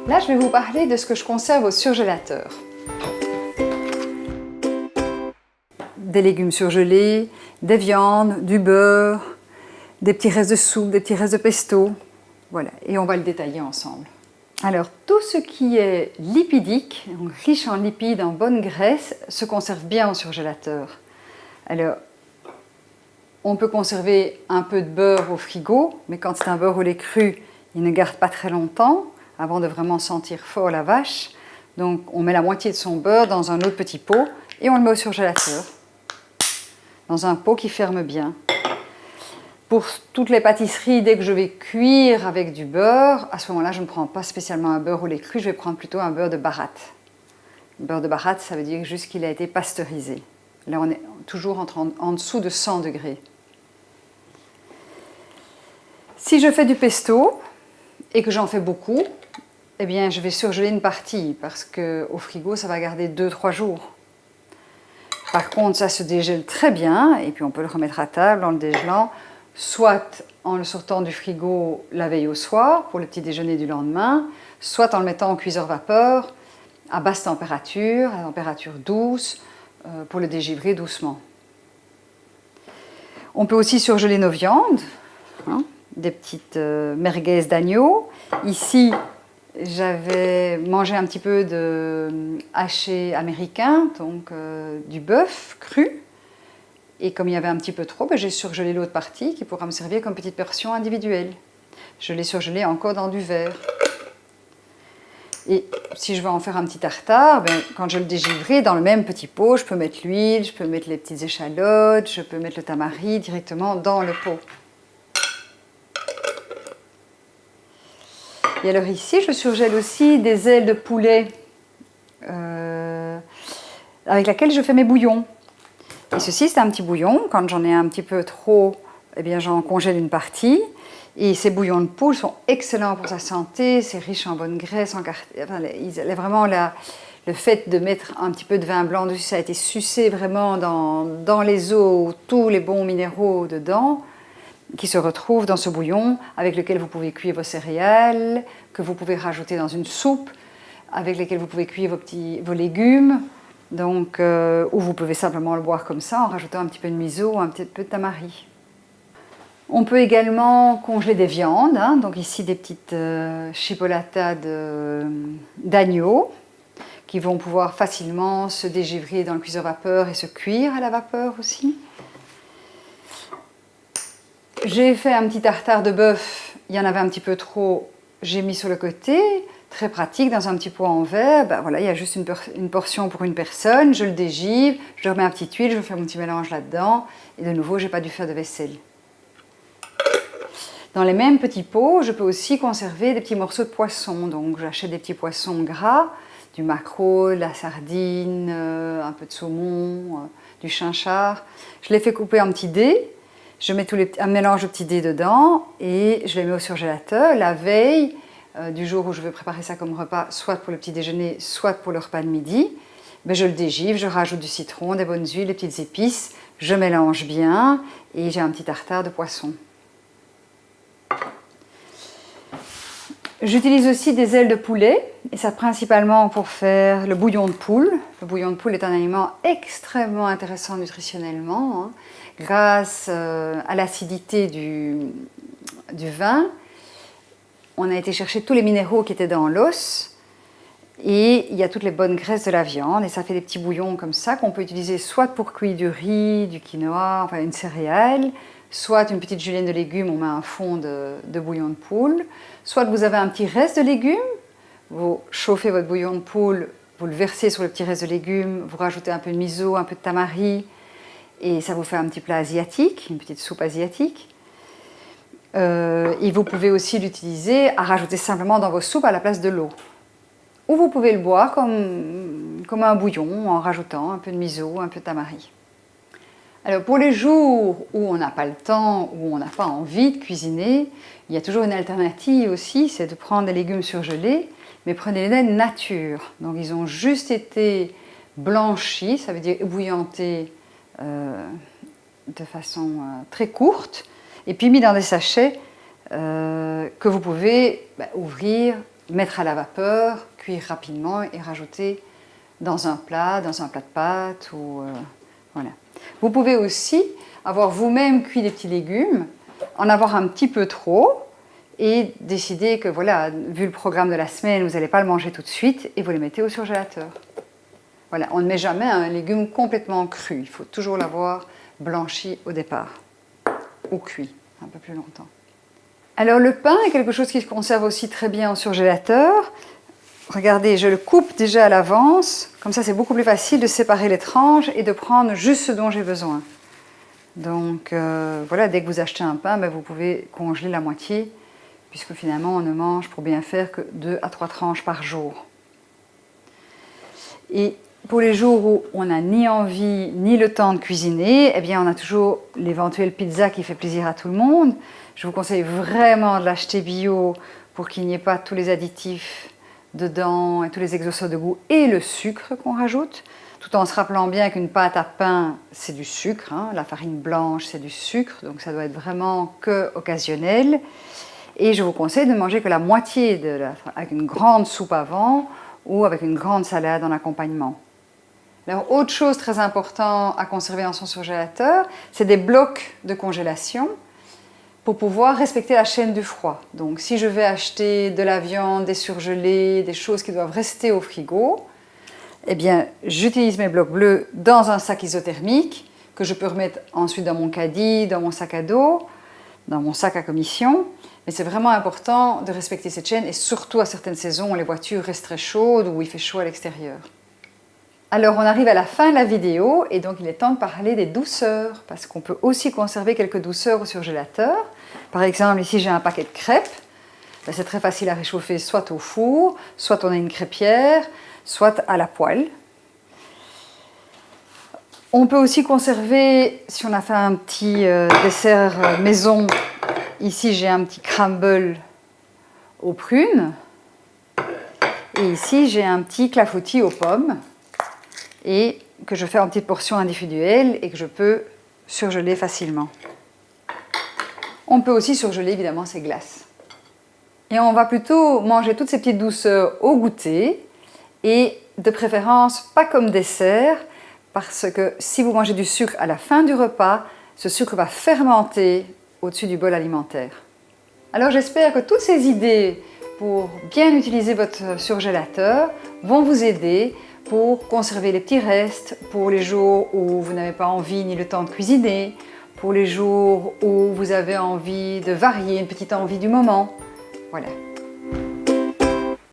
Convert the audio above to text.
Là, je vais vous parler de ce que je conserve au surgélateur. Des légumes surgelés, des viandes, du beurre, des petits restes de soupe, des petits restes de pesto. Voilà, et on va le détailler ensemble. Alors, tout ce qui est lipidique, donc riche en lipides, en bonne graisse, se conserve bien au surgélateur. Alors, on peut conserver un peu de beurre au frigo, mais quand c'est un beurre au lait cru, il ne garde pas très longtemps avant de vraiment sentir fort la vache. Donc, on met la moitié de son beurre dans un autre petit pot et on le met au surgélateur, dans un pot qui ferme bien. Pour toutes les pâtisseries, dès que je vais cuire avec du beurre, à ce moment-là, je ne prends pas spécialement un beurre au lait cru, je vais prendre plutôt un beurre de baratte. Le beurre de baratte, ça veut dire juste qu'il a été pasteurisé. Là, on est toujours en dessous de 100 degrés. Si je fais du pesto et que j'en fais beaucoup, eh bien, je vais surgeler une partie parce qu'au frigo, ça va garder 2-3 jours. Par contre, ça se dégèle très bien et puis on peut le remettre à table en le dégelant, soit en le sortant du frigo la veille au soir pour le petit déjeuner du lendemain, soit en le mettant au cuiseur vapeur à basse température, à température douce, pour le dégivrer doucement. On peut aussi surgeler nos viandes, hein, des petites merguez d'agneau. Ici, j'avais mangé un petit peu de haché américain, donc du bœuf cru. Et comme il y avait un petit peu trop, j'ai surgelé l'autre partie qui pourra me servir comme petite portion individuelle. Je l'ai surgelé encore dans du verre. Et si je veux en faire un petit tartare, quand je le dégivrerai dans le même petit pot, je peux mettre l'huile, je peux mettre les petites échalotes, je peux mettre le tamari directement dans le pot. Et alors ici, je surgèle aussi des ailes de poulet avec laquelle je fais mes bouillons. Et ceci, c'est un petit bouillon. Quand j'en ai un petit peu trop, eh bien, j'en congèle une partie. Et ces bouillons de poule sont excellents pour sa santé. C'est riche en bonne graisse. Vraiment, le fait de mettre un petit peu de vin blanc dessus, ça a été sucé vraiment dans les os, tous les bons minéraux dedans, qui se retrouvent dans ce bouillon, avec lequel vous pouvez cuire vos céréales, que vous pouvez rajouter dans une soupe, avec lesquels vous pouvez cuire vos légumes. Donc, ou vous pouvez simplement le boire comme ça en rajoutant un petit peu de miso ou un petit peu de tamari. On peut également congeler des viandes, hein, donc ici des petites chipolatas d'agneau qui vont pouvoir facilement se dégivrer dans le cuiseur vapeur et se cuire à la vapeur aussi. J'ai fait un petit tartare de bœuf, il y en avait un petit peu trop, j'ai mis sur le côté. Très pratique, dans un petit pot en verre, voilà, il y a juste une portion pour une personne, je le dégivre, je remets un petit huile, je fais mon petit mélange là-dedans, et de nouveau, je n'ai pas dû faire de vaisselle. Dans les mêmes petits pots, je peux aussi conserver des petits morceaux de poisson, donc j'achète des petits poissons gras, du maquereau, de la sardine, un peu de saumon, du chinchard. Je les fais couper en petits dés, je mets un mélange de petits dés dedans, et je les mets au surgélateur. La veille, du jour où je veux préparer ça comme repas, soit pour le petit déjeuner, soit pour le repas de midi, je le dégivre, je rajoute du citron, des bonnes huiles, des petites épices, je mélange bien et j'ai un petit tartare de poisson. J'utilise aussi des ailes de poulet, et ça principalement pour faire le bouillon de poule. Le bouillon de poule est un aliment extrêmement intéressant nutritionnellement, hein, grâce à l'acidité du vin. On a été chercher tous les minéraux qui étaient dans l'os et il y a toutes les bonnes graisses de la viande et ça fait des petits bouillons comme ça qu'on peut utiliser soit pour cuire du riz, du quinoa, enfin une céréale, soit une petite julienne de légumes, on met un fond de bouillon de poule, soit vous avez un petit reste de légumes, vous chauffez votre bouillon de poule, vous le versez sur le petit reste de légumes, vous rajoutez un peu de miso, un peu de tamari et ça vous fait un petit plat asiatique, une petite soupe asiatique. Et vous pouvez aussi l'utiliser à rajouter simplement dans vos soupes à la place de l'eau. Ou vous pouvez le boire comme un bouillon en rajoutant un peu de miso, un peu de tamari. Alors pour les jours où on n'a pas le temps, où on n'a pas envie de cuisiner, il y a toujours une alternative aussi, c'est de prendre des légumes surgelés, mais prenez-les nature. Donc ils ont juste été blanchis, ça veut dire ébouillantés de façon très courte, et puis mis dans des sachets que vous pouvez ouvrir mettre à la vapeur, cuire rapidement et rajouter dans un plat de pâtes ou voilà. Vous pouvez aussi avoir vous-même cuit des petits légumes, en avoir un petit peu trop et décider que voilà, vu le programme de la semaine, vous n'allez pas le manger tout de suite et vous les mettez au surgélateur. Voilà, on ne met jamais un légume complètement cru, il faut toujours l'avoir blanchi au départ ou cuit un peu plus longtemps. Alors le pain est quelque chose qui se conserve aussi très bien au surgélateur. Regardez, je le coupe déjà à l'avance, comme ça c'est beaucoup plus facile de séparer les tranches et de prendre juste ce dont j'ai besoin. Donc voilà, dès que vous achetez un pain, vous pouvez congeler la moitié, puisque finalement on ne mange pour bien faire que 2 à 3 tranches par jour. Et pour les jours où on n'a ni envie ni le temps de cuisiner, eh bien on a toujours l'éventuelle pizza qui fait plaisir à tout le monde. Je vous conseille vraiment de l'acheter bio pour qu'il n'y ait pas tous les additifs dedans et tous les exhausteurs de goût et le sucre qu'on rajoute, tout en se rappelant bien qu'une pâte à pain c'est du sucre, hein, la farine blanche c'est du sucre, donc ça doit être vraiment que occasionnel. Et je vous conseille de manger que la moitié avec une grande soupe avant ou avec une grande salade en accompagnement. Alors, autre chose très importante à conserver dans son surgélateur, c'est des blocs de congélation pour pouvoir respecter la chaîne du froid. Donc, si je vais acheter de la viande, des surgelés, des choses qui doivent rester au frigo, eh bien, j'utilise mes blocs bleus dans un sac isothermique que je peux remettre ensuite dans mon caddie, dans mon sac à dos, dans mon sac à commission. Mais c'est vraiment important de respecter cette chaîne et surtout à certaines saisons où les voitures restent très chaudes ou où il fait chaud à l'extérieur. Alors on arrive à la fin de la vidéo et donc il est temps de parler des douceurs parce qu'on peut aussi conserver quelques douceurs au surgélateur. Par exemple, ici j'ai un paquet de crêpes. C'est très facile à réchauffer soit au four, soit on a une crêpière, soit à la poêle. On peut aussi conserver, si on a fait un petit dessert maison, ici j'ai un petit crumble aux prunes et ici j'ai un petit clafoutis aux pommes et que je fais en petites portions individuelles et que je peux surgeler facilement. On peut aussi surgeler évidemment ces glaces. Et on va plutôt manger toutes ces petites douceurs au goûter et de préférence pas comme dessert parce que si vous mangez du sucre à la fin du repas, ce sucre va fermenter au-dessus du bol alimentaire. Alors j'espère que toutes ces idées pour bien utiliser votre surgélateur vont vous aider pour conserver les petits restes, pour les jours où vous n'avez pas envie ni le temps de cuisiner, pour les jours où vous avez envie de varier, une petite envie du moment. Voilà.